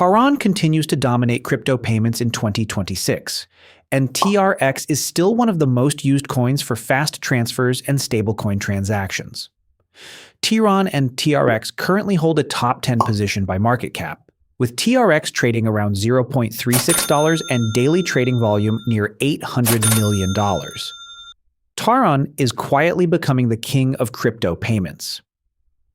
TRON continues to dominate crypto payments in 2026, and TRX is still one of the most used coins for fast transfers and stablecoin transactions. TRON and TRX currently hold a top 10 position by market cap, with TRX trading around $0.36 and daily trading volume near $800 million. TRON is quietly becoming the king of crypto payments.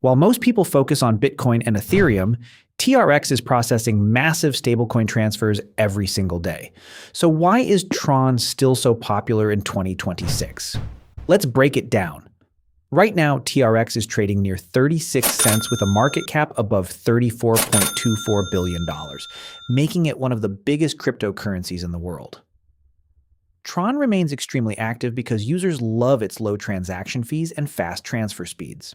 While most people focus on Bitcoin and Ethereum, TRX is processing massive stablecoin transfers every single day. So why is TRON still so popular in 2026? Let's break it down. Right now, TRX is trading near 36 cents with a market cap above $34.24 billion, making it one of the biggest cryptocurrencies in the world. TRON remains extremely active because users love its low transaction fees and fast transfer speeds.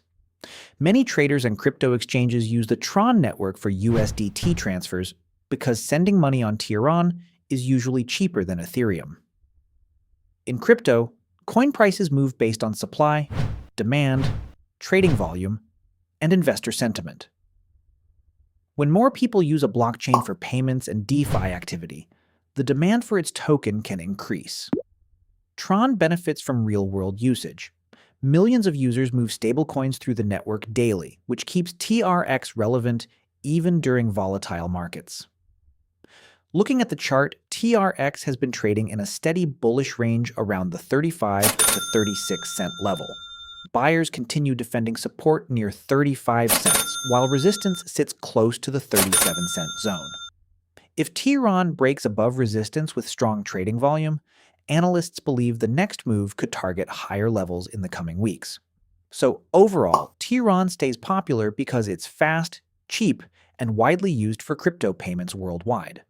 Many traders and crypto exchanges use the TRON network for USDT transfers because sending money on TRON is usually cheaper than Ethereum. In crypto, coin prices move based on supply, demand, trading volume, and investor sentiment. When more people use a blockchain for payments and DeFi activity, the demand for its token can increase. TRON benefits from real-world usage. Millions of users move stablecoins through the network daily, which keeps TRX relevant even during volatile markets. Looking at the chart, TRX has been trading in a steady bullish range around the 35 to 36 cent level. Buyers continue defending support near 35 cents, while resistance sits close to the 37-cent zone. If TRON breaks above resistance with strong trading volume, analysts believe the next move could target higher levels in the coming weeks. So overall, TRON stays popular because it's fast, cheap, and widely used for crypto payments worldwide.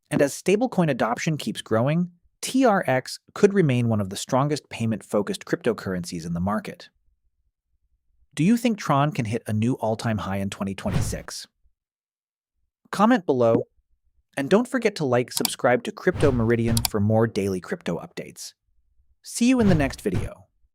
And as stablecoin adoption keeps growing, TRX could remain one of the strongest payment-focused cryptocurrencies in the market. Do you think TRON can hit a new all-time high in 2026? Comment below. And don't forget to subscribe to Crypto Meridian for more daily crypto updates. See you in the next video.